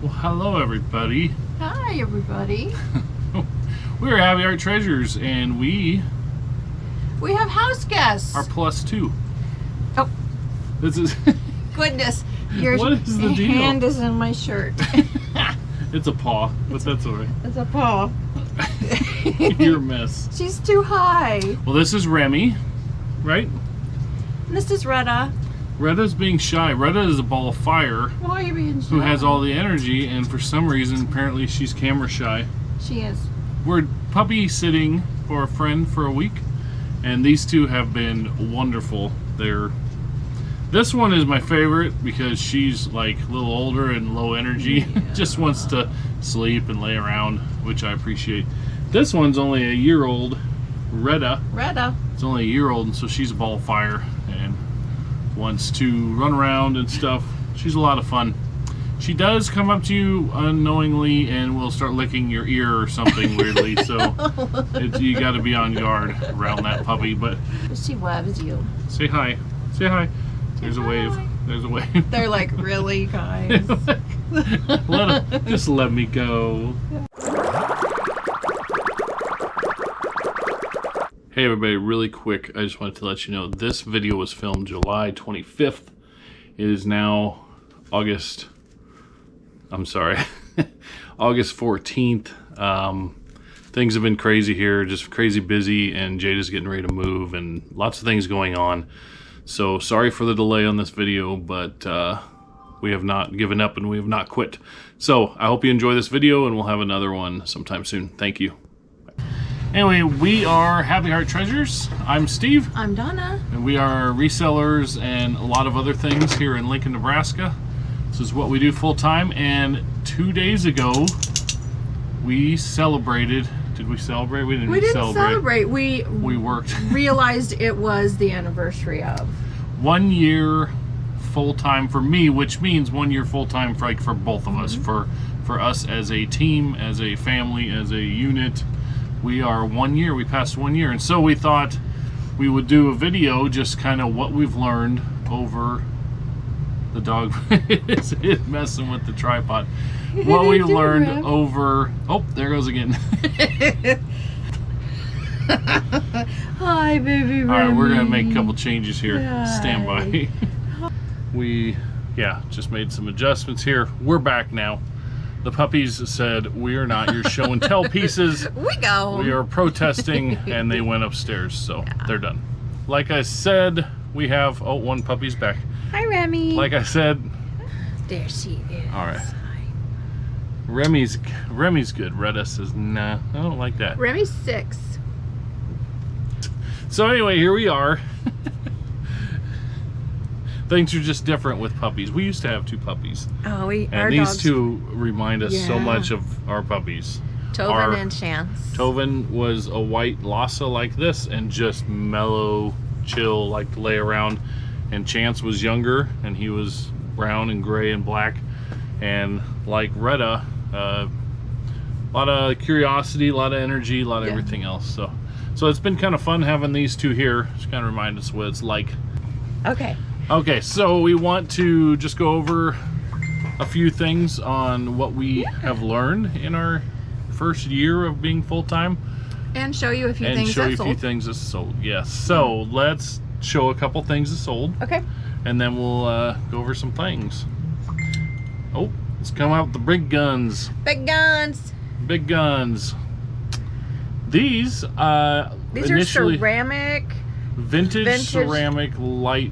Well, hello everybody. Hi everybody. We're Happy Art Treasures, and we have house guests. are +2. Oh. This is Goodness, your what is the deal? hand is in my shirt. It's a paw, but that's alright. It's a paw. You're a mess. She's too high. Well, this is Remy, right? And this is Retta. Retta's being shy. Retta is a ball of fire. Why are you being shy? Who has all the energy, and for some reason, apparently she's camera shy. She is. We're puppy sitting for a friend for a week, and these two have been wonderful. This one is my favorite because she's like a little older and low energy. Yeah. Just wants to sleep and lay around, which I appreciate. This one's only a year old. Retta. It's only a year old, and so she's a ball of fire and wants to run around and stuff. She's a lot of fun. She does come up to you unknowingly and will start licking your ear or something weirdly, so you got to be on guard around that puppy. But She loves you. say hi. Say hi. There's a wave. There's a wave. They're like, really, guys? Just let me go. Hey everybody, really quick, I just wanted to let you know this video was filmed July 25th. It is now August 14th. Things have been crazy here, just crazy busy, and Jada's getting ready to move and lots of things going on. So sorry for the delay on this video, but we have not given up and we have not quit. So I hope you enjoy this video, and we'll have another one sometime soon. Thank you. Anyway, we are Happy Art Treasures. I'm Steve. I'm Donna. And we are resellers and a lot of other things here in Lincoln, Nebraska. This is what we do full time. And 2 days ago, we celebrated. Did we celebrate? We didn't celebrate. We worked. realized it was the anniversary of 1 year full time for me, which means 1 year full time for both of us. For us as a team, as a family, as a unit. We are 1 year, we passed 1 year, and so we thought we would do a video, just kind of what we've learned over the dog is messing with the tripod. What we learned over, oh, there goes again. Hi, baby. All right, we're gonna make a couple changes here. Hi. Stand by. We, just made some adjustments here. We're back now. The puppies said, we are not your show and tell pieces. We go. We are protesting, and they went upstairs, so they're done. Like I said, we have, one puppy's back. Hi, Remy. Like I said. There she is. All right. Remy's good. Retta says, nah, I don't like that. Remy's 6. So anyway, here we are. Things are just different with puppies. We used to have 2 puppies. Oh, and these two remind us so much of our puppies. Tovin and Chance. Tovin was a white Lhasa like this and just mellow, chill, like to lay around. And Chance was younger, and he was brown and gray and black. And like Retta, a lot of curiosity, a lot of energy, a lot of everything else. So it's been kind of fun having these two here. Just kind of remind us what it's like. Okay, so we want to just go over a few things on what we have learned in our first year of being full-time. And show you a few things And show you a that few things that sold, yes. So let's show a couple things that sold. Okay. And then we'll go over some things. Oh, let's come out with the big guns. Big guns. Big guns. These are ceramic. Vintage ceramic light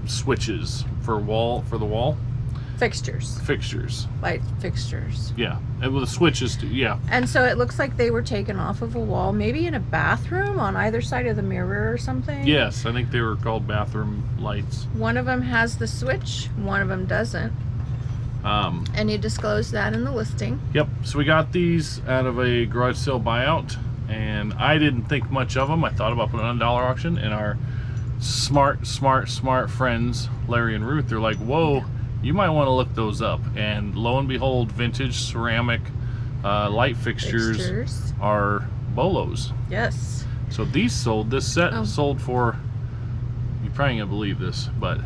switches for the wall fixtures, light fixtures, and with the switches too. And so it looks like they were taken off of a wall, maybe in a bathroom on either side of the mirror or something. Yes, I think they were called bathroom lights. One of them has the switch, one of them doesn't, and you disclosed that in the listing. Yep. So we got these out of a garage sale buyout, and I didn't think much of them. I thought about putting it on dollar auction, and our smart friends Larry and Ruth, they're like, whoa, you might want to look those up. And lo and behold, vintage ceramic light fixtures are bolos. Yes. So these sold, this set sold for, you probably can't believe this, but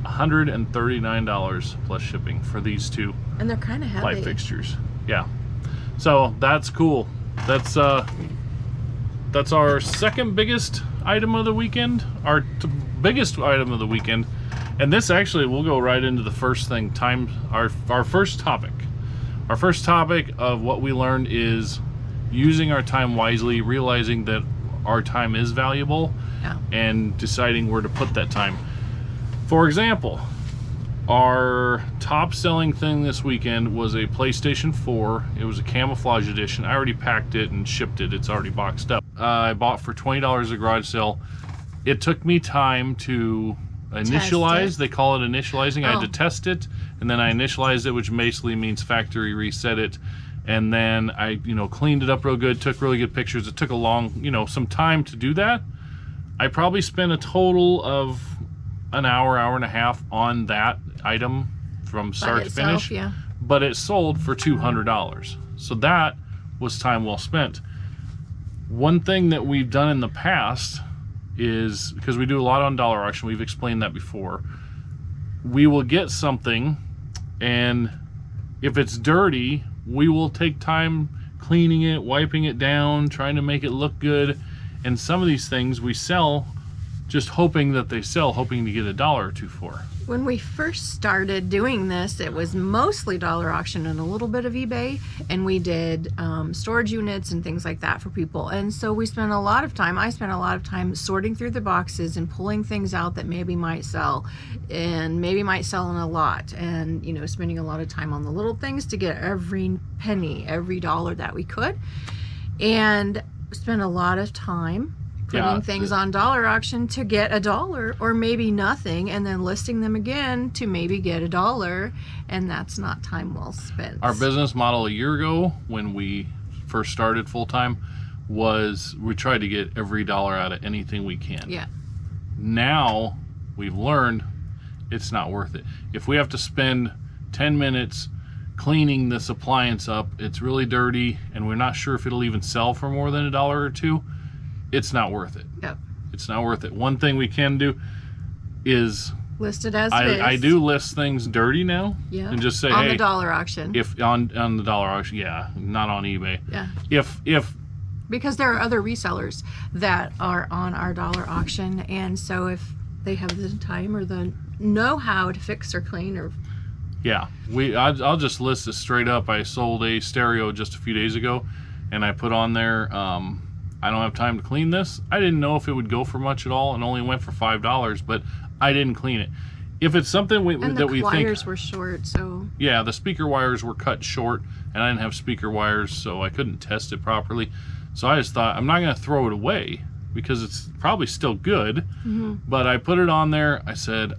$139 plus shipping for these two. And they're kind of heavy. Light fixtures. Yeah. So that's cool. That's our second biggest item of the weekend. Our biggest item of the weekend. And this actually, we'll go right into the first thing. Our first topic. Our first topic of what we learned is using our time wisely, realizing that our time is valuable, and deciding where to put that time. For example, our top selling thing this weekend was a PlayStation 4. It was a camouflage edition. I already packed it and shipped it. It's already boxed up. I bought for $20 at a garage sale. It took me time to initialize. They call it initializing. I had to test it, and then I initialized it, which basically means factory reset it. And then I, cleaned it up real good, took really good pictures. It took a long, some time to do that. I probably spent a total of an hour and a half on that item from start to finish. Yeah. But it sold for $200. So that was time well spent. One thing that we've done in the past is, because we do a lot on dollar auction, we've explained that before, we will get something, and if it's dirty, we will take time cleaning it, wiping it down, trying to make it look good. And some of these things we sell just hoping that they sell, hoping to get $1 or $2 for. When we first started doing this, it was mostly dollar auction and a little bit of eBay, and we did storage units and things like that for people. And so we spent a lot of time, I spent a lot of time sorting through the boxes and pulling things out that maybe might sell, and maybe might sell in a lot, and spending a lot of time on the little things to get every penny, every dollar that we could, and spent a lot of time putting things on dollar auction to get $1 or maybe nothing, and then listing them again to maybe get $1, and that's not time well spent. Our business model a year ago, when we first started full-time, was we tried to get every dollar out of anything we can. Yeah. Now we've learned it's not worth it. If we have to spend 10 minutes cleaning this appliance up, it's really dirty, and we're not sure if it'll even sell for more than $1 or $2, it's not worth it. Yep. It's not worth it. One thing we can do is list it as it is. I do list things dirty now. Yeah. And just say, on hey, the dollar auction. If on the dollar auction, not on eBay. Yeah. If because there are other resellers that are on our dollar auction, and so if they have the time or the know-how to fix or clean or I'll just list it straight up. I sold a stereo just a few days ago, and I put on there, I don't have time to clean this. I didn't know if it would go for much at all, and only went for $5, but I didn't clean it. If it's something that we think... And the wires were short, so... Yeah, the speaker wires were cut short, and I didn't have speaker wires, so I couldn't test it properly. So I just thought, I'm not going to throw it away, because it's probably still good. But I put it on there. I said,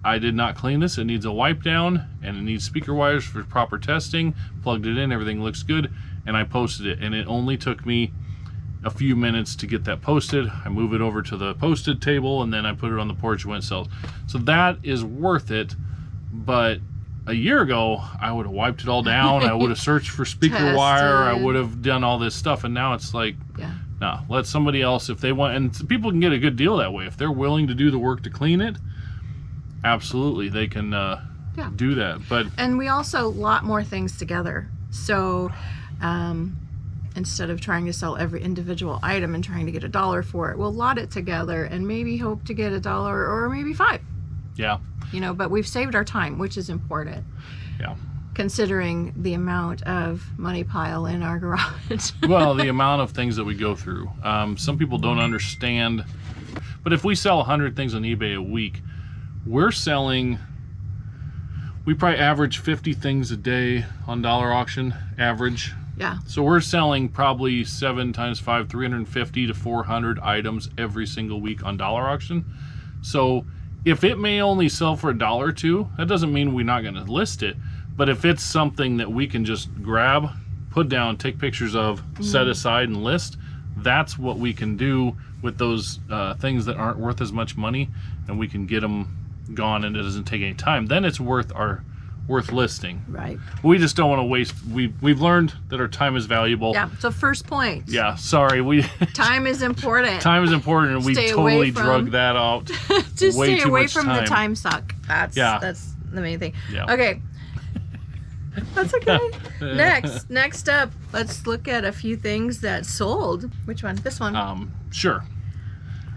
I did not clean this. It needs a wipe down, and it needs speaker wires for proper testing. Plugged it in. Everything looks good, and I posted it. And it only took me a few minutes to get that posted. I move it over to the posted table, and then I put it on the porch when it sells. So that is worth it. But a year ago, I would have wiped it all down. I would have searched for speaker wire. I would have done all this stuff. And now it's like, no, let somebody else, if they want. And people can get a good deal that way. If they're willing to do the work to clean it, absolutely, they can do that. And we also lot more things together. So instead of trying to sell every individual item and trying to get $1 for it, we'll lot it together and maybe hope to get $1 or maybe $5. Yeah. But we've saved our time, which is important. Yeah. Considering the amount of money pile in our garage. Well, the amount of things that we go through. Some people don't understand, but if we sell 100 things on eBay a week, we probably average 50 things a day on dollar auction, average. Yeah. So we're selling probably 7 times 5, 350 to 400 items every single week on dollar auction. So if it may only sell for $1 or $2, that doesn't mean we're not going to list it. But if it's something that we can just grab, put down, take pictures of, set aside, and list, that's what we can do with those things that aren't worth as much money, and we can get them gone, and it doesn't take any time. Then it's worth listing. Right. We just don't want to waste. We've learned that our time is valuable. Yeah. So first point. Yeah. Sorry. Time is important. Time is important, and we totally drug that out. Just way stay too away much from time. the time suck. That's the main thing. Yeah. Okay. That's okay. Next up, let's look at a few things that sold. Which one? This one. Sure.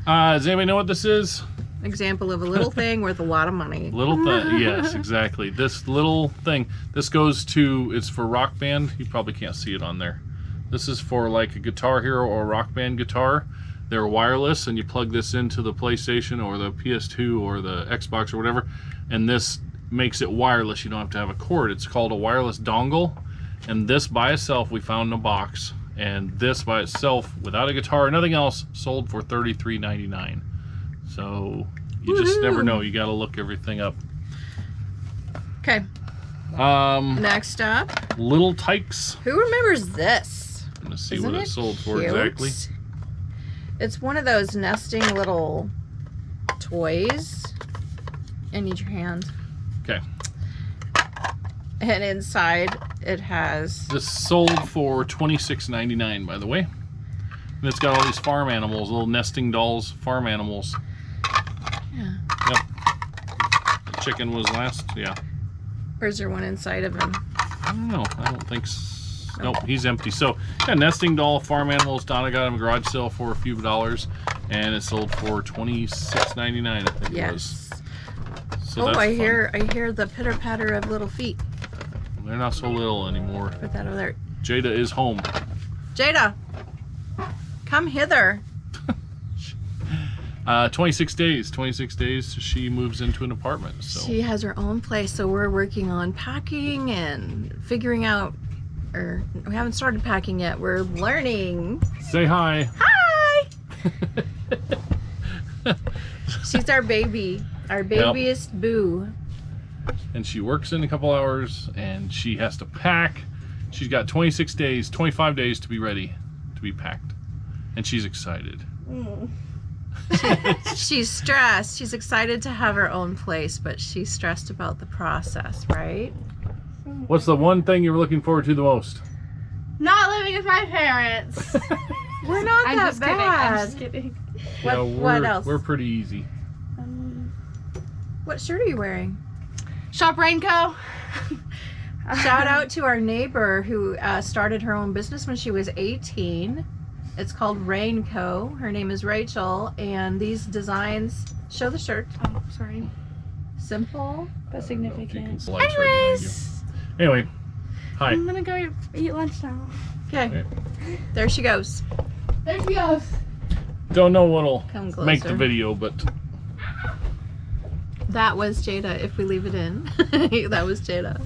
Does anybody know what this is? Example of a little thing worth a lot of money. Little thing, yes, exactly. This little thing, this goes to, it's for Rock Band. You probably can't see it on there. This is for like a Guitar Hero or a Rock Band guitar. They're wireless, and you plug this into the PlayStation or the PS2 or the Xbox or whatever, and this makes it wireless. You don't have to have a cord. It's called a wireless dongle, and this by itself we found in a box, and this by itself without a guitar or nothing else sold for $33.99. So you just never know. You got to look everything up. Okay. Next up, Little Tykes. who remembers this? I'm gonna see Isn't what it it sold for cute? exactly. It's one of those nesting little toys. I need your hand. Okay. And inside it has... This sold for $26.99, by the way. And it's got all these farm animals, little nesting dolls, farm animals. Yeah. Yep. The chicken was last, yeah. Or is there one inside of him? I don't know. I don't think so. Nope, he's empty. So, yeah, nesting doll, farm animals. Donna got him a garage sale for a few dollars, and it sold for $26.99, I think it was. So that's I fun. hear the pitter patter of little feet. They're not so little anymore. Put that over there. Jada is home. Jada, come hither. 26 days. 26 days. She moves into an apartment. So She has her own place, so we're working on packing and figuring out. Or we haven't started packing yet. We're learning. say hi. Hi. She's our baby. Our babyest boo. And she works in a couple hours, and she has to pack. She's got 26 days, 25 days to be ready to be packed, and she's excited. She's stressed. She's excited to have her own place, but she's stressed about the process, right? What's the one thing you're looking forward to the most? Not living with my parents. We're not I'm that just kidding. bad. I'm just kidding. What else? We're pretty easy. What shirt are you wearing? Shop Rainco. Shout out to our neighbor who started her own business when she was 18. It's called Rain Co. Her name is Rachel, and these designs show the shirt. Oh, sorry. Simple. But If you can significant. see lights right behind Anyways, you. Anyway, hi. I'm gonna go eat lunch now. Okay. There she goes. There she goes. Don't know what'll Come make the closer. video, but That was Jada, if we leave it in. That was Jada.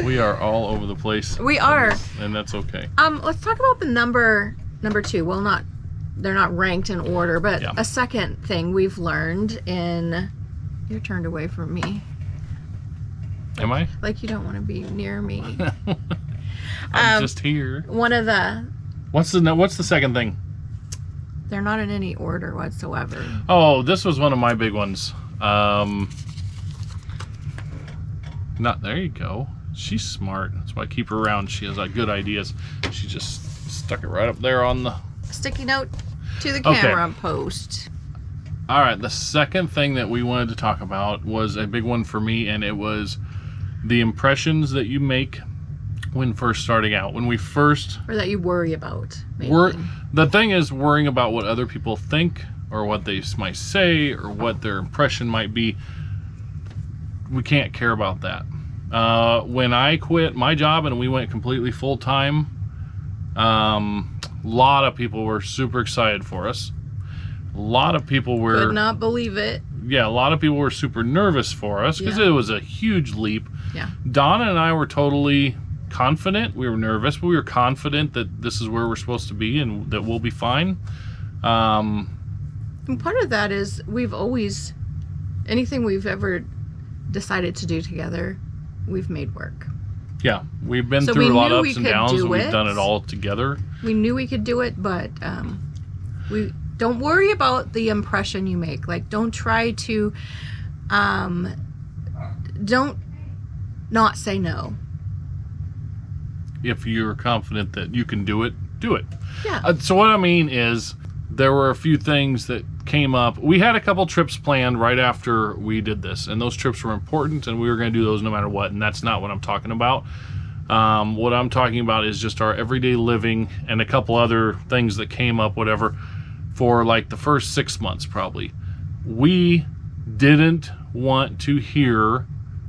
we are all over the place. We are. And that's okay. Let's talk about the number two. Well, they're not ranked in order, but Yeah. a second thing we've learned in... You're turned away from me. Am I? Like you don't want to be near me. I'm just here. One of the... What's the second thing? They're not in any order whatsoever. Oh, this was one of my big ones. There you go. She's smart. That's why I keep her around. She has good ideas. She just stuck it right up there on the... Sticky note to the Okay. camera post. All right, the second thing that we wanted to talk about was a big one for me, and it was the impressions that you make when first starting out. When we first... Or that you worry about. Making. The thing is worrying about what other people think or what they might say or what their impression might be. We can't care about that. When I quit my job and we went completely full-time, a lot of people were super excited for us. A lot of people were... Could not believe it. Yeah, a lot of people were super nervous for us because Yeah. it was a huge leap. Yeah. Donna and I were totally confident. We were nervous, but we were confident that this is where we're supposed to be and that we'll be fine. And part of that is we've always... Anything we've ever decided to do together, we've made work. Yeah, we've been So through we a lot knew of we ups and could downs, do and we've it. done it all together. We knew we could do it, but we don't worry about the impression you make. Like, don't try to, don't not say no. If you're confident that you can do it, do it. Yeah. So what I mean is there were a few things that came up. We had a couple trips planned right after we did this, and those trips were important, and we were going to do those no matter what, and that's not what I'm talking about. What I'm talking about is just our everyday living and a couple other things that came up, whatever, for like the first 6 months probably. We didn't want to hear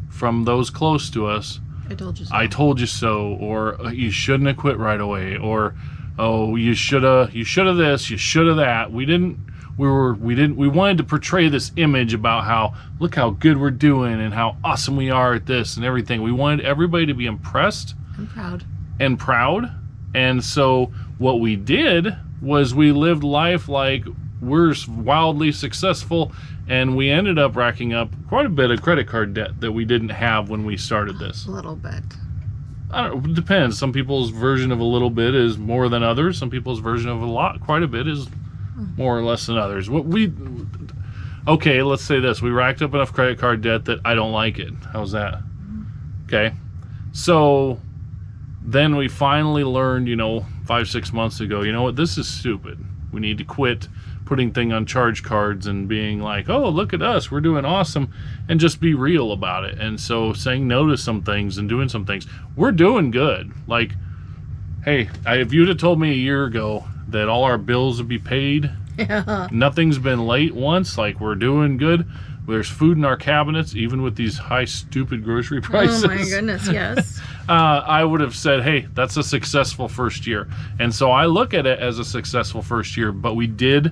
from those close to us, I told you so. I told you so, or you shouldn't have quit right away, or oh, you should have this, you should have that. We wanted to portray this image about how, look how good we're doing and how awesome we are at this and everything. We wanted everybody to be impressed and proud. And so what we did was we lived life like we're wildly successful, and we ended up racking up quite a bit of credit card debt that we didn't have when we started this. A little bit. I don't know, it depends. Some people's version of a little bit is more than others. Some people's version of a lot, quite a bit, is more or less than others. Okay, let's say this. We racked up enough credit card debt that I don't like it. How's that? Okay. So then we finally learned, 5-6 months ago, you know what? This is stupid. We need to quit putting things on charge cards and being like, oh, look at us, we're doing awesome, and just be real about it. And so saying no to some things and doing some things, we're doing good. Like, hey, if you'd have told me a year ago that all our bills would be paid, nothing's been late once, like, we're doing good. There's food in our cabinets, even with these high, stupid grocery prices. Oh my goodness, yes. I would have said, hey, that's a successful first year. And so I look at it as a successful first year, but we did,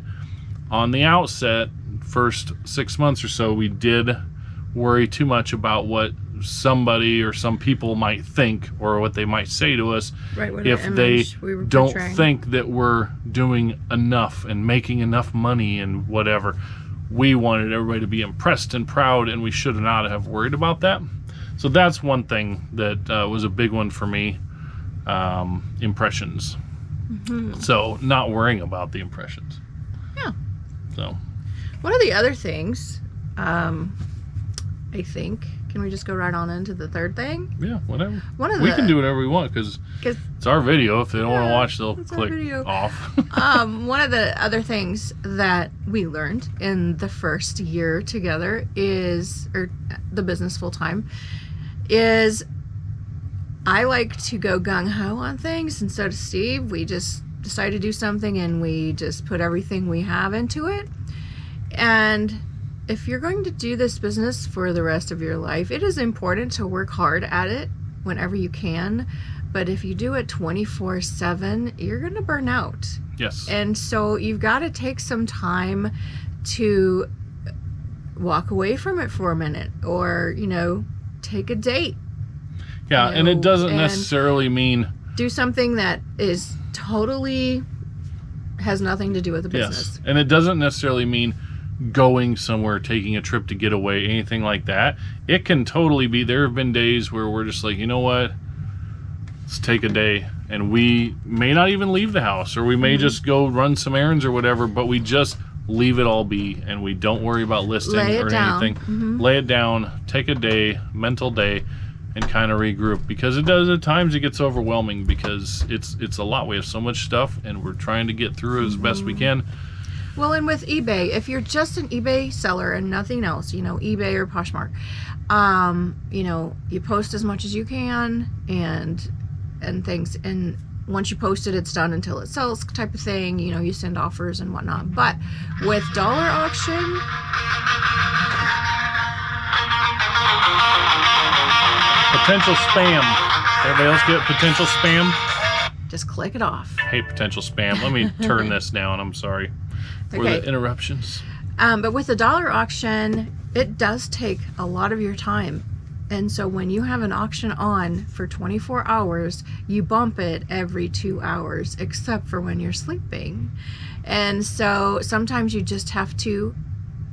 on the outset, first 6 months or so, we did worry too much about what somebody or some people might think or what they might say to us, right, if they don't think that we're doing enough and making enough money and whatever. We wanted everybody to be impressed and proud, and we should not have worried about that. So that's one thing that was a big one for me, impressions. Mm-hmm. So not worrying about the impressions. Yeah. So one of the other things, I think, can we just go right on into the third thing? Yeah, whatever. We can do whatever we want because it's our video. If they don't want to watch, they'll click off. One of the other things that we learned in the first year together or the business full time, is I like to go gung-ho on things. And so does Steve. We just decide to do something and we just put everything we have into it. And if you're going to do this business for the rest of your life, it is important to work hard at it whenever you can. But if you do it 24/7, you're going to burn out. Yes. And so you've got to take some time to walk away from it for a minute, or, take a date. Yeah, and it doesn't necessarily mean do something that is totally has nothing to do with the business. Yes. And it doesn't necessarily mean going somewhere, taking a trip to get away, anything like that. It can totally be, there have been days where we're just like, you know what, let's take a day, and we may not even leave the house, or we may just go run some errands or whatever, but we just leave it all be, and we don't worry about listing or anything. Mm-hmm. Lay it down, take a day, mental day, and kind of regroup, because it does, at times it gets overwhelming, because it's a lot. We have so much stuff, and we're trying to get through it as best we can. Well, and with eBay, if you're just an eBay seller and nothing else, eBay or Poshmark, you post as much as you can and things, and once you post it, it's done until it sells type of thing. You send offers and whatnot. But with dollar auction, potential spam. Everybody else get potential spam? Just click it off. Hey, potential spam. Let me turn this down. I'm sorry for the interruptions. But with the dollar auction, it does take a lot of your time. And so when you have an auction on for 24 hours, you bump it every 2 hours, except for when you're sleeping. And so sometimes you just have to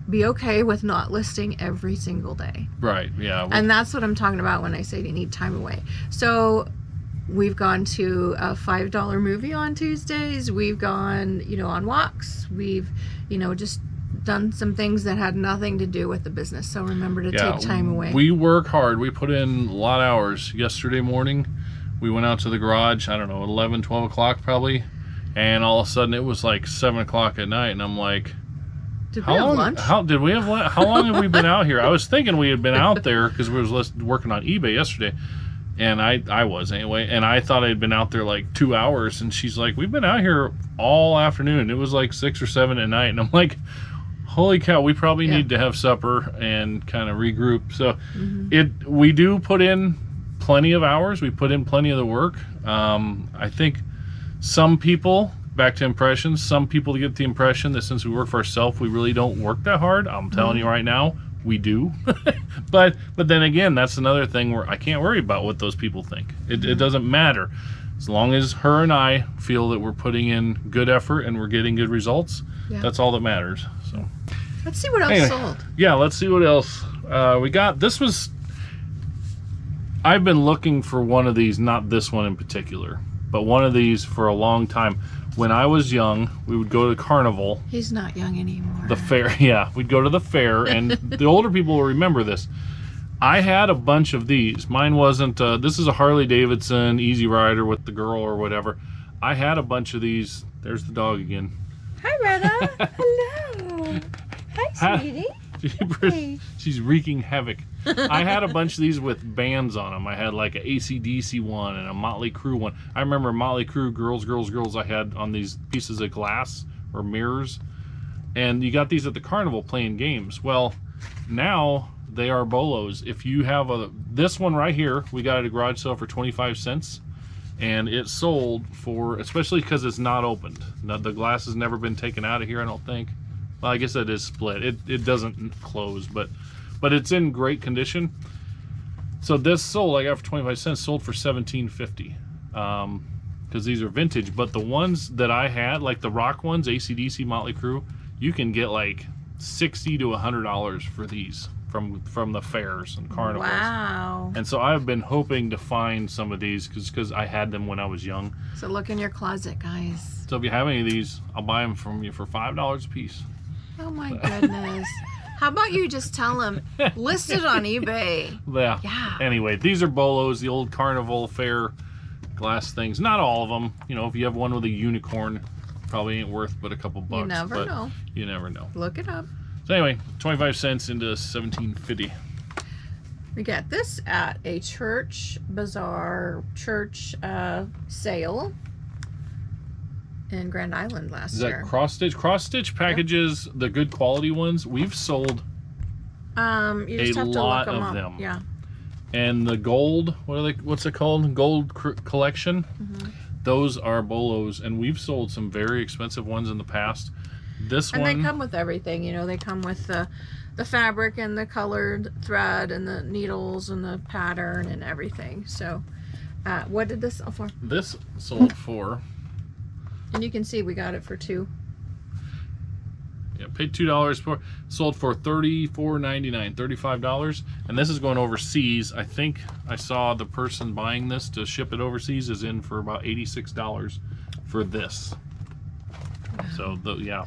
be okay with not listing every single day. Right, yeah. And that's what I'm talking about when I say you need time away. So we've gone to a $5 movie on Tuesdays. We've gone, on walks. We've, just done some things that had nothing to do with the business. So remember to take time away. We work hard. We put in a lot of hours. Yesterday morning, we went out to the garage, 11, 12 o'clock probably. And all of a sudden it was like 7 o'clock at night. And I'm like, did we have lunch? How long have we been out here? I was thinking we had been out there because we was working on eBay yesterday. And I was anyway, and I thought I'd been out there like 2 hours, and she's like, we've been out here all afternoon. It was like 6 or 7 at night, and I'm like, holy cow, we probably need to have supper and kind of regroup. So we do put in plenty of hours. We put in plenty of the work. I think some people, back to impressions, some people get the impression that since we work for ourselves, we really don't work that hard. I'm telling you right now, we do. but then again, that's another thing where I can't worry about what those people think. It doesn't matter. As long as her and I feel that we're putting in good effort and we're getting good results, that's all that matters. So let's see what else sold. Yeah, let's see what else we got. I've been looking for one of these, not this one in particular, but one of these for a long time. When I was young, we would go to the carnival. He's not young anymore. The fair, yeah. We'd go to the fair, and the older people will remember this. I had a bunch of these. Mine wasn't, this is a Harley Davidson Easy Rider with the girl or whatever. I had a bunch of these. There's the dog again. Hi, Retta. Hello. Hi, sweetie. She's wreaking havoc. I had a bunch of these with bands on them. I had like an AC/DC one and a Motley Crue one. I remember Motley Crue Girls I had on these pieces of glass or mirrors. And you got these at the carnival playing games. Well, now they are bolos. If you have this one right here, we got at a garage sale for 25 cents. And it sold for, especially because it's not opened. Now, the glass has never been taken out of here, I don't think. Well, I guess that is split. It doesn't close, but it's in great condition. So this sold, I got for 25 cents, sold for $17.50. Because these are vintage. But the ones that I had, like the rock ones, AC/DC, Motley Crue, you can get like $60 to $100 for these from the fairs and carnivals. Wow. And so I've been hoping to find some of these because I had them when I was young. So look in your closet, guys. So if you have any of these, I'll buy them from you for $5 a piece. Oh my goodness. How about you just tell them, list it on eBay. Yeah. Anyway, these are bolos, the old carnival fair glass things. Not all of them. You know, if you have one with a unicorn, probably ain't worth but a couple bucks. You never know. You never know. Look it up. So anyway, 25 cents into $17.50. We got this at a church sale in Grand Island last year. Is that cross stitch? Cross stitch packages, the good quality ones, we've sold you just have to lot look of them up. them. Yeah. And the gold, what's it called? Gold collection. Those are bolos, and we've sold some very expensive ones in the past. And they come with everything, you know. They come with the fabric and the colored thread and the needles and the pattern and everything. So, what did this sell for? This sold for. And you can see we got it for $2. Yeah, paid $2 for. Sold for $34.99, $35, and this is going overseas. I think I saw the person buying this to ship it overseas is in for about $86 for this. So yeah.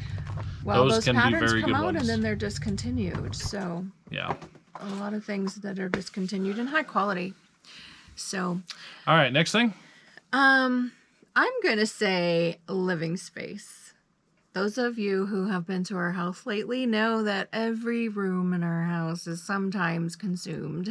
Well, those can be patterns very come good out ones. and then they're discontinued. So yeah, a lot of things that are discontinued and high quality. So all right, next thing. I'm gonna say living space. Those of you who have been to our house lately know that every room in our house is sometimes consumed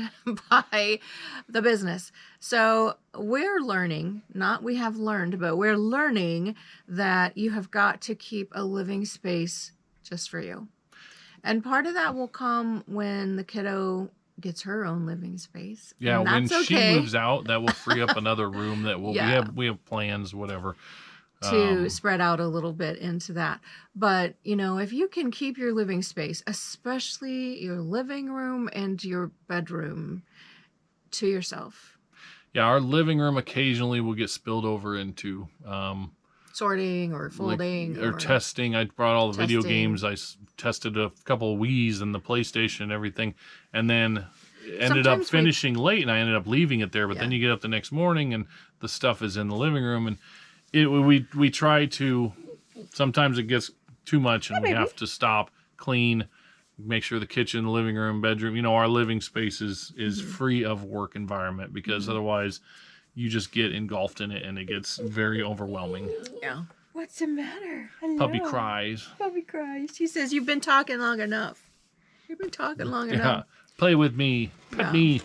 by the business. So we're learning, not we have learned, but we're learning that you have got to keep a living space just for you. And part of that will come when the kiddo gets her own living space. Yeah, when okay. she moves out, that will free up another room that will we have plans, whatever. To spread out a little bit into that. But, you know, if you can keep your living space, especially your living room and your bedroom, to yourself. Yeah, our living room occasionally will get spilled over into sorting or folding. Or testing. I brought all the video games. I tested a couple of Wiis and the PlayStation and everything. And then ended up finishing late, and I ended up leaving it there. But then you get up the next morning and the stuff is in the living room. And we try to, sometimes it gets too much and we have to stop, clean, make sure the kitchen, the living room, bedroom, you know, our living space is free of work environment, because otherwise you just get engulfed in it and it gets very overwhelming. Yeah. What's the matter? Hello. Puppy cries. Puppy cries. She says, you've been talking long enough. You've been talking long enough. Play with me. Pet me.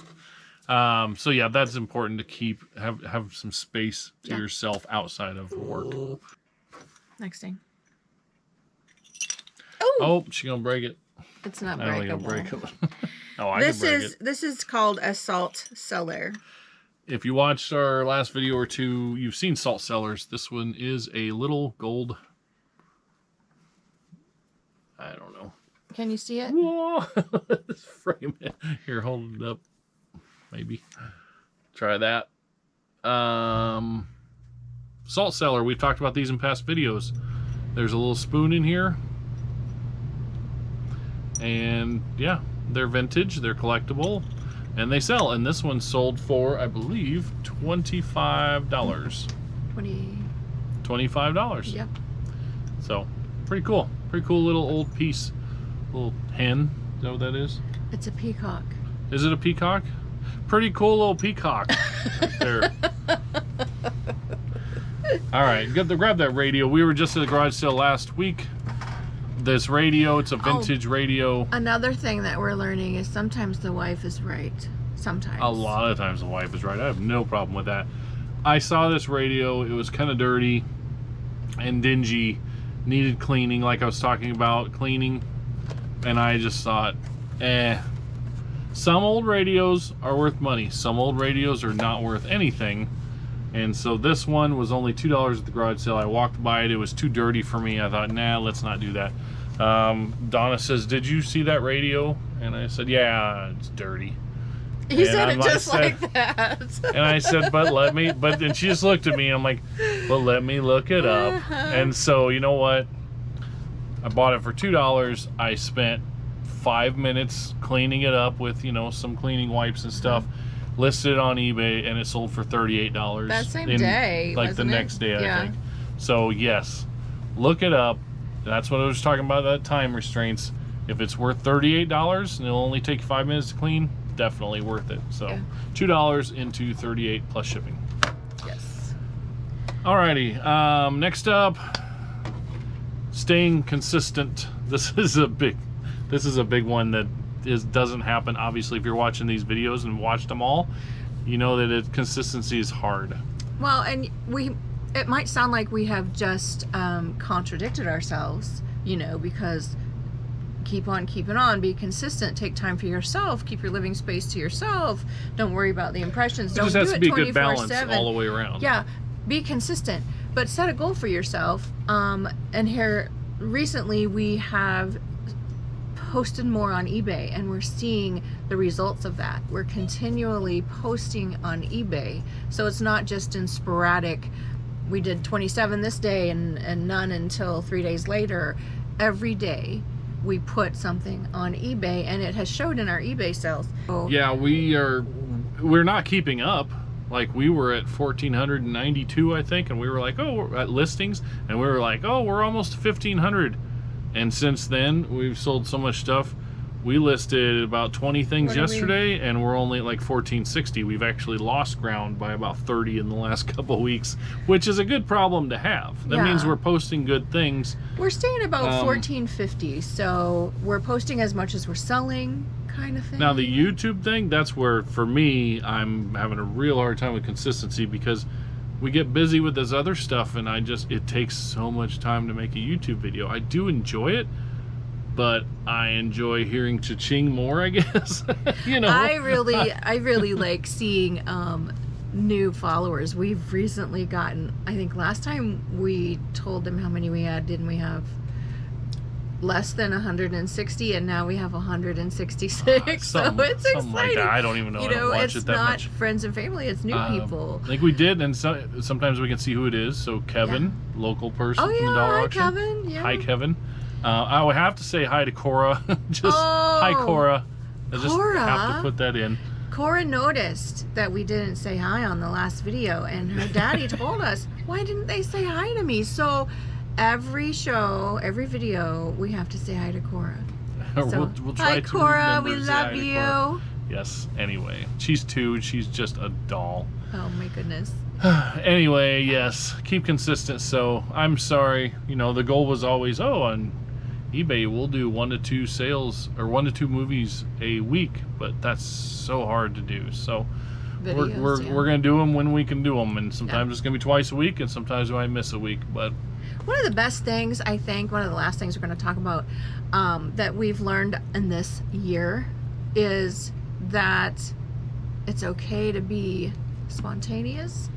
So yeah, that's important to have some space to yourself outside of work. Next thing. Oh, she's gonna break it. It's not I don't breakable. think it'll break it. Oh, I can break it. This is called a salt cellar. If you watched our last video or two, you've seen salt cellars. This one is a little gold. I don't know. Can you see it? Whoa! Let's frame it. Here, hold it up. Maybe. Try that. Salt cellar. We've talked about these in past videos. There's a little spoon in here. And yeah, they're vintage. They're collectible. And they sell. And this one sold for, I believe, $25. $25. Yep. So, pretty cool. Pretty cool little old piece. Little hen. Is that what that is? It's a peacock. Is it a peacock? Pretty cool little peacock. Right there. All right, grab that radio. We were just at the garage sale last week. This radio, it's a vintage radio. Another thing that we're learning is sometimes the wife is right. Sometimes. A lot of times the wife is right. I have no problem with that. I saw this radio. It was kind of dirty and dingy. Needed cleaning, like I was talking about, cleaning. And I just thought, some old radios are worth money. Some old radios are not worth anything. And so this one was only $2 at the garage sale. I walked by it. It was too dirty for me. I thought, nah, let's not do that. Donna says, did you see that radio? And I said, yeah, it's dirty. He said it just like that. And I said, and she just looked at me. And I'm like, well, let me look it up. And so, you know what? I bought it for $2. I spent 5 minutes cleaning it up with, some cleaning wipes and stuff. Listed it on eBay, and it sold for $38. That same day, like the next day, I think. So yes, look it up. That's what I was talking about. That time restraints. If it's worth $38 and it'll only take 5 minutes to clean, definitely worth it. So $2 into $38 plus shipping. Yes. Alrighty. Next up, staying consistent. This is a big one that doesn't happen. Obviously, if you're watching these videos and watched them all, you know that consistency is hard. Well, and it might sound like we have just contradicted ourselves, because keep on keeping on, be consistent, take time for yourself, keep your living space to yourself, don't worry about the impressions. It just has to be a good balance all the way around. Yeah, be consistent, but set a goal for yourself. And here recently we have posted more on eBay, and we're seeing the results of that. We're continually posting on eBay, so it's not just in sporadic, we did 27 this day and none until 3 days later. Every day we put something on eBay, and it has showed in our eBay sales. So, yeah, we're not keeping up. Like, we were at 1,492, I think, and we were like, oh, we're at listings, and we were like, oh, we're almost 1,500. And since then, we've sold so much stuff. We listed about 20 things yesterday, and we're only at like 1,460. We've actually lost ground by about 30 in the last couple of weeks, which is a good problem to have. That means we're posting good things. We're staying about 1,450, so we're posting as much as we're selling, kind of thing. Now, the YouTube thing, that's where, for me, I'm having a real hard time with consistency, because we get busy with this other stuff, and it takes so much time to make a YouTube video. I do enjoy it, but I enjoy hearing cha-ching more, I guess. I really like seeing new followers. We've recently gotten, I think last time we told them how many we had, didn't we have less than 160, and now we have 166. So it's exciting. Like that. I don't even know. I don't watch it that much. It's not friends and family, it's new people. I think we did, and sometimes we can see who it is. So Kevin, local person from the dollar auction. Kevin. Yeah. Hi, Kevin. I would have to say hi to Cora. Hi, Cora. I just have to put that in. Cora noticed that we didn't say hi on the last video, and her daddy told us, why didn't they say hi to me? So every show, every video, we have to say hi to Cora. So, we'll try hi, to Cora. We remember to say love hi to you. Cora. Yes. Anyway, she's 2. She's just a doll. Oh my goodness. Anyway, yes, keep consistent. So I'm sorry. The goal was always, and eBay, we'll do 1 to 2 sales or 1 to 2 movies a week, but that's so hard to do. So Videos, we're gonna do them when we can do them, and sometimes it's gonna be twice a week, and sometimes we might miss a week. But one of the best things, I think, one of the last things we're going to talk about that we've learned in this year is that it's okay to be spontaneous.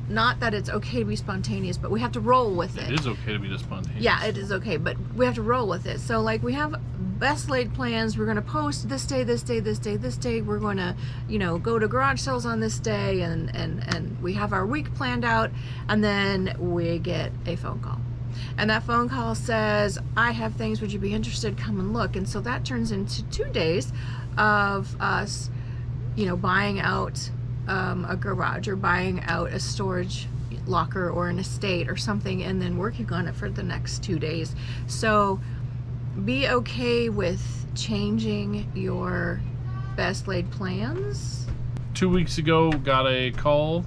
Not that it's okay to be spontaneous, but we have to roll with it. it is okay to be spontaneous. Yeah, it is okay, but we have to roll with it. So, like, we have best laid plans. We're going to post this day, this day, this day, this day. We're going to, go to garage sales on this day, and we have our week planned out, and then we get a phone call. And that phone call says, I have things, would you be interested? Come and look. And so that turns into 2 days of us, buying out a garage or buying out a storage locker or an estate or something, and then working on it for the next 2 days. So be okay with changing your best laid plans. 2 weeks ago, got a call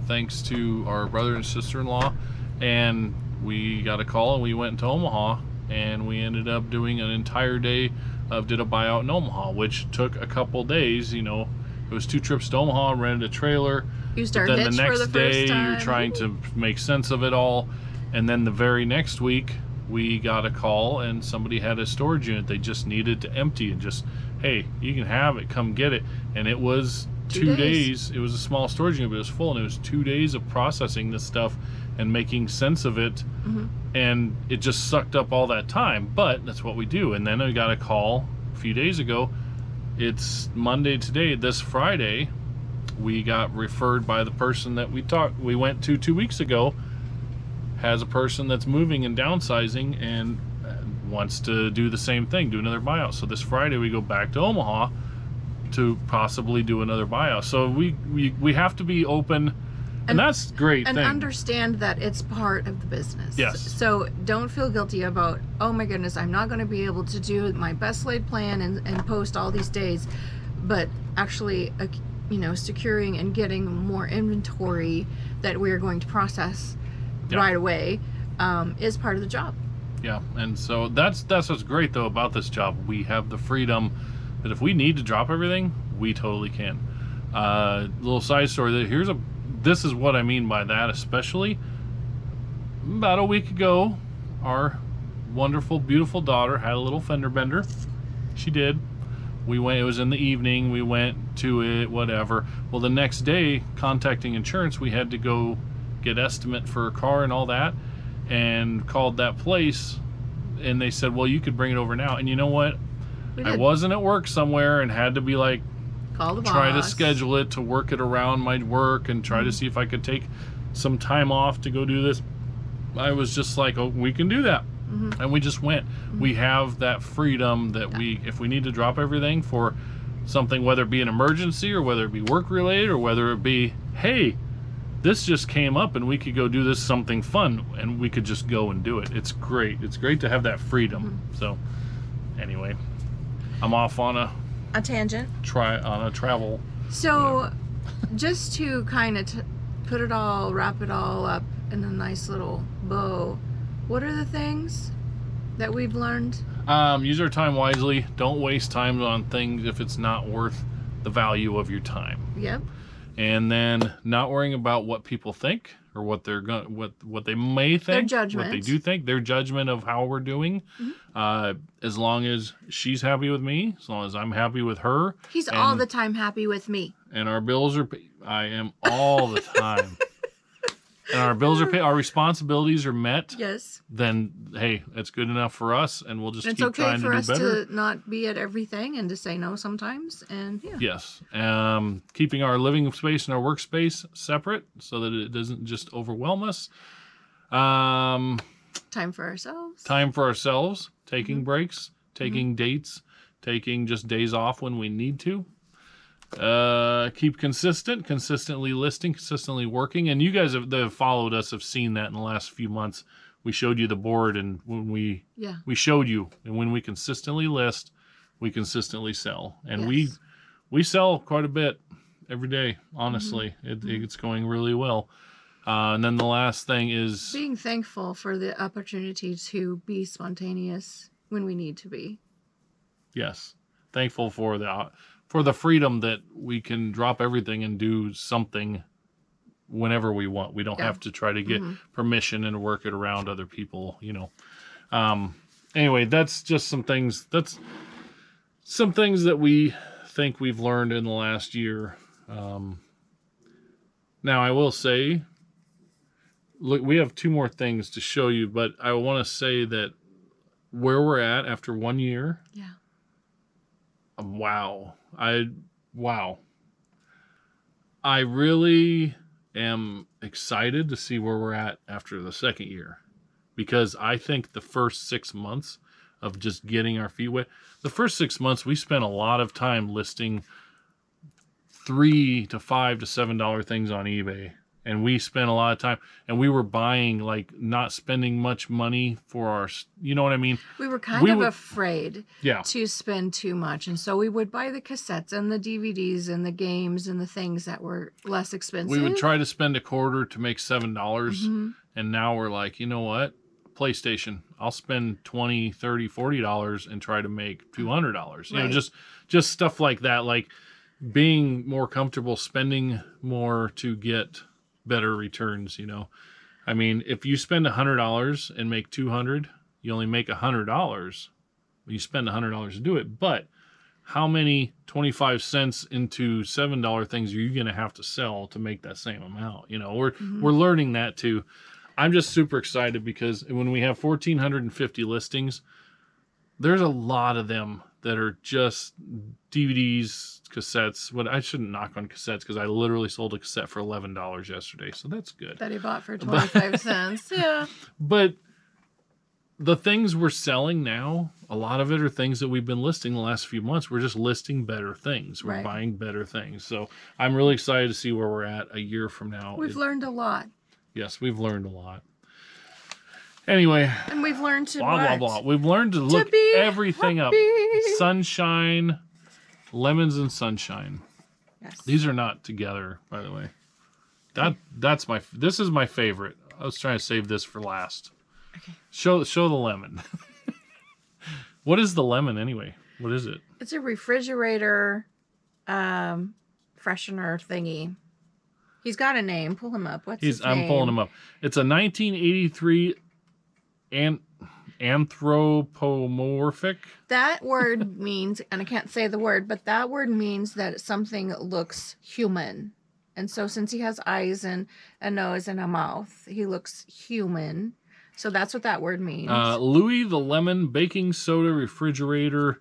thanks to our brother and sister-in-law, and we got a call and we went to Omaha, and we ended up doing an entire day of did a buyout in Omaha, which took a couple days. It was 2 trips to Omaha, rented a trailer. Used our Then the hitch for next the day, first time. you're trying to make sense of it all. And then the very next week, we got a call and somebody had a storage unit they just needed to empty, and just, hey, you can have it, come get it. And it was 2 days. It was a small storage unit, but it was full, and it was 2 days of processing this stuff and making sense of it. Mm-hmm. And it just sucked up all that time, but that's what we do. And then I got a call a few days ago. It's Monday today. This Friday, we got referred by the person that we went to 2 weeks ago, has a person that's moving and downsizing and wants to do the same thing, do another buyout. So this Friday we go back to Omaha to possibly do another buyout. So we have to be open, and that's a great and thing. understand that it's part of the business. Yes. So don't feel guilty about, oh my goodness, I'm not going to be able to do my best laid plan and post all these days, but actually securing and getting more inventory that we're going to process right away is part of the job. Yeah, and so that's what's great though about this job. We have the freedom that if we need to drop everything, we totally can. Little side story, this is what I mean by that. Especially about a week ago, our wonderful, beautiful daughter had a little fender bender. She did. We went, it was in the evening, we went to it, whatever. Well, the next day, contacting insurance, we had to go get estimate for a car and all that, and called that place, and they said, well, you could bring it over now. And you know what? I wasn't at work somewhere and had to be like, call the boss, try to schedule it to work it around my work and try to see if I could take some time off to go do this. I was just like, oh, we can do that. And we just went. We have that freedom that if we need to drop everything for something, whether it be an emergency or whether it be work related or whether it be, hey, this just came up and we could go do this something fun, and we could just go and do it. It's great. It's great to have that freedom. So anyway, I'm off on a tangent. Travel. So just to kind of wrap it all up in a nice little bow, what are the things that we've learned? Use our time wisely. Don't waste time on things if it's not worth the value of your time. Yep. And then not worrying about what people think or what they're going, what they may think, their judgment, what they do think, their judgment of how we're doing. As long as she's happy with me, as long as I'm happy with her. He's all the time happy with me. And our bills are paid. I am all the time. And our bills are paid, our responsibilities are met. Yes. Then, hey, it's good enough for us, and we'll just keep trying to do better. It's okay for us to not be at everything and to say no sometimes, and yeah. Yes. Keeping our living space and our workspace separate so that it doesn't just overwhelm us. Time for ourselves. Time for ourselves. Taking breaks, taking dates, taking just days off when we need to. Keep consistently listing, consistently working. And you guys that have followed us have seen that in the last few months. We showed you the board, and when we showed you, and when we consistently list, we consistently sell. And we sell quite a bit every day, honestly. It's going really well. And then the last thing is Being thankful for the opportunity to be spontaneous when we need to be. yes, thankful for the freedom that we can drop everything and do something whenever we want. We don't have to try to get permission and work it around other people, you know. Anyway, that's just some things. That's some things that we think we've learned in the last year. Now, I will say, look, we have 2 more things to show you, but I want to say that where we're at after 1 year. Yeah. Wow. I really am excited to see where we're at after the 2nd year, because I think the first 6 months of just getting our feet wet, the first 6 months we spent a lot of time listing $3 to $5 to $7 things on eBay. And we spent a lot of time, and we were buying, like, not spending much money for our, you know what I mean? We were kind of afraid to spend too much. And so we would buy the cassettes and the DVDs and the games and the things that were less expensive. We would try to spend a quarter to make $7. And now we're like, you know what? PlayStation. I'll spend $20, $30, $40 and try to make $200. You know, just stuff like that. Like being more comfortable spending more to get better returns, you know. I mean, if you spend $100 and make $200, you only make $100. You spend $100 to do it, but how many 25 cents into $7 things are you going to have to sell to make that same amount? You know, we're learning that too. I'm just super excited because when we have 1,450 listings, there's a lot of them that are just DVDs, cassettes. What I shouldn't knock on cassettes because I literally sold a cassette for $11 yesterday, so that's good. That he bought for 25 cents. Yeah. But the things we're selling now, a lot of it are things that we've been listing the last few months. We're just listing better things. We're buying better things. So I'm really excited to see where we're at a year from now. We've learned a lot. Yes, we've learned a lot. Anyway. And we've learned to blah, blah. We've learned to look everything happy. up. Sunshine, lemons and sunshine. Yes. These are not together, by the way. This is my favorite. I was trying to save this for last. Okay. Show the lemon. What is the lemon anyway? What is it? It's a refrigerator freshener thingy. He's got a name. Pull him up. What's his name? I'm pulling him up. It's a 1983 anthropomorphic. That word means, and I can't say the word, but that word means that something looks human. And so since he has eyes and a nose and a mouth, he looks human. So that's what that word means. Louis the Lemon baking soda refrigerator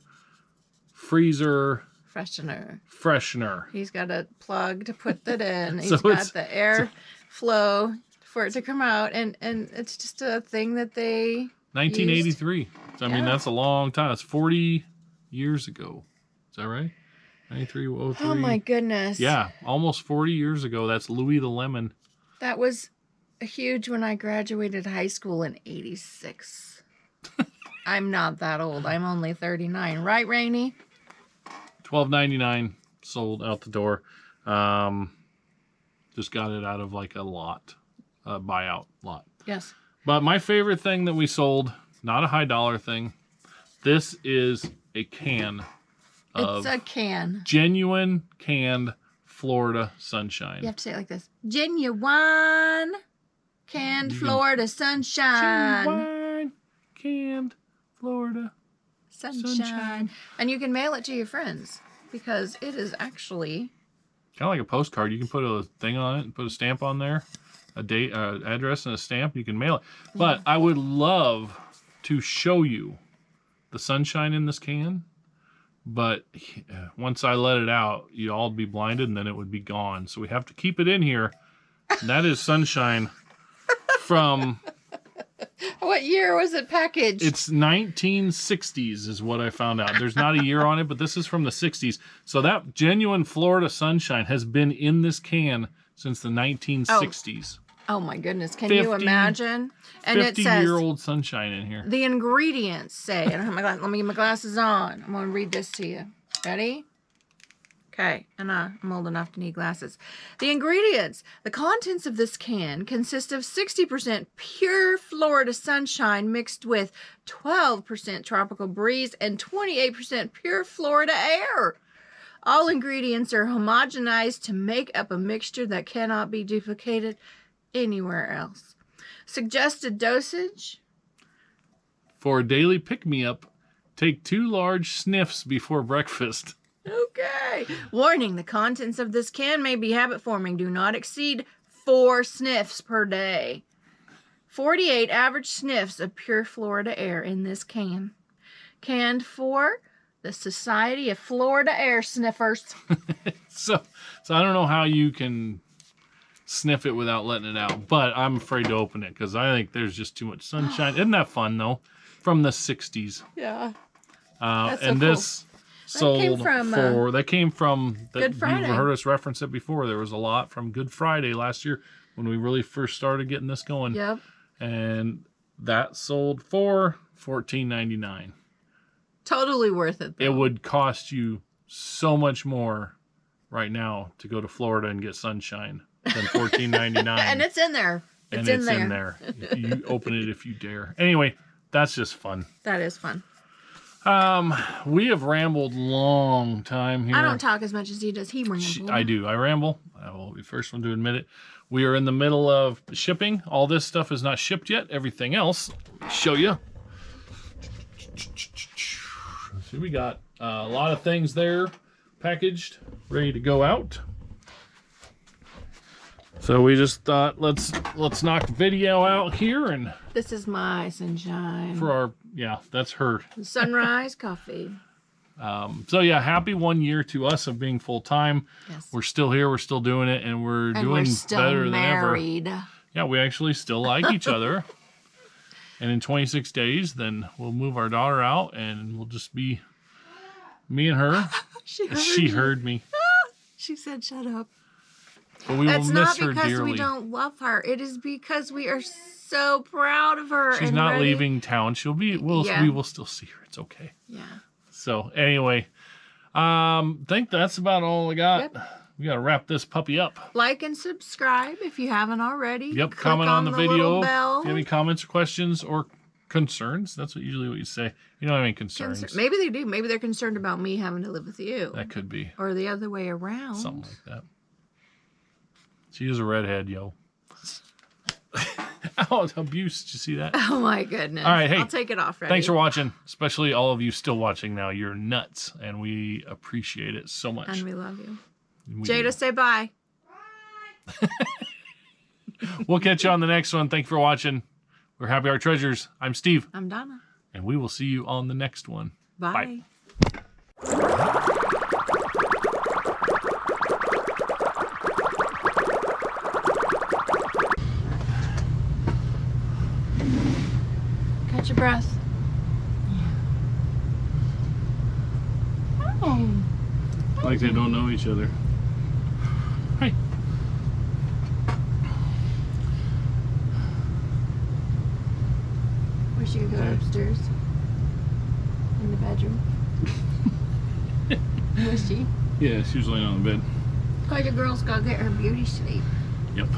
freezer freshener. He's got a plug to put that in. He's got the air flow for it to come out, and it's just a thing that they 1983. I mean, that's a long time. It's 40 years ago. Is that right? 93, 03. Oh my goodness. Yeah, almost 40 years ago. That's Louis the Lemon. That was huge when I graduated high school in 86. I'm not that old. I'm only 39. Right, Rainey? $12.99 sold out the door. Just got it out of like a lot, buyout lot. Yes. But my favorite thing that we sold, not a high dollar thing. This is a can of genuine canned Florida sunshine. You have to say it like this. Genuine canned Florida sunshine. Genuine canned Florida sunshine. And you can mail it to your friends because it is actually kind of like a postcard. You can put a thing on it and put a stamp on there, a date, address, and a stamp. You can mail it. But I would love to show you the sunshine in this can. But once I let it out, you all be blinded and then it would be gone. So we have to keep it in here. And that is sunshine from... What year was it packaged? It's 1960s is what I found out. There's not a year on it, but this is from the 60s. So that genuine Florida sunshine has been in this can since the 1960s. Oh my goodness. Can you imagine? And it says 50-year-old sunshine in here. The ingredients say, I don't have my let me get my glasses on. I'm going to read this to you. Ready? Okay, and I'm old enough to need glasses. The ingredients. The contents of this can consist of 60% pure Florida sunshine mixed with 12% tropical breeze and 28% pure Florida air. All ingredients are homogenized to make up a mixture that cannot be duplicated anywhere else. Suggested dosage. For a daily pick-me-up, take 2 large sniffs before breakfast. Okay. Warning, the contents of this can may be habit-forming. Do not exceed 4 sniffs per day. 48 average sniffs of pure Florida air in this can. Canned for the Society of Florida Air Sniffers. So I don't know how you can sniff it without letting it out, but I'm afraid to open it because I think there's just too much sunshine. Isn't that fun, though? From the 60s. Yeah. And so this sold that came from Good Friday. You've heard us reference it before. There was a lot from Good Friday last year when we really first started getting this going. Yep. And that sold for $14.99. Totally worth it, though. It would cost you so much more right now to go to Florida and get sunshine than $14.99. And it's in there. It's in there. You open it if you dare. Anyway, that's just fun. That is fun. We have rambled long time here. I don't talk as much as he does. He rambles. I do. I ramble. I will be the first one to admit it. We are in the middle of shipping. All this stuff is not shipped yet. Everything else, let me show you. So we got a lot of things there packaged, ready to go out. So we just thought let's knock the video out here and This is my sunshine. for our that's her. Sunrise coffee. So yeah, happy 1 year to us of being full time. Yes. We're still here, we're still doing it, and we're doing still better married. than ever. Yeah, we actually still like each other. And in 26 days, then we'll move our daughter out, and we'll just be me and her. She heard me. She said, "Shut up." But we That's will not miss her because dearly. we don't love her. It is because we are so proud of her. She's and not ready. leaving town. She'll be. We will still see her. It's okay. Yeah. So anyway, think that's about all I got. Yep. We got to wrap this puppy up. Like and subscribe if you haven't already. Yep. Click Comment on the video. little If bell. you have any comments or questions or concerns, that's usually what you say. You don't have any concerns. Maybe they do. Maybe they're concerned about me having to live with you. That could be Or the other way around. something like that. She is a redhead, yo. Oh, abuse. Did you see that? Oh my goodness. All right, hey, I'll take it off. Ready? Thanks for watching, especially all of you still watching now. You're nuts, and we appreciate it so much. And we love you. We Jada, do. say bye. We'll catch you on the next one. Thank you for watching. We're Happy Our Treasures. I'm Steve, I'm Donna. and we will see you on the next one. Bye. Bye. Catch your breath. Oh. Like they don't know each other. Hi. Wish you could go upstairs. In the bedroom. Wish she. Yeah, she was laying on the bed. Cause your girl's gotta get her beauty sleep. Yep.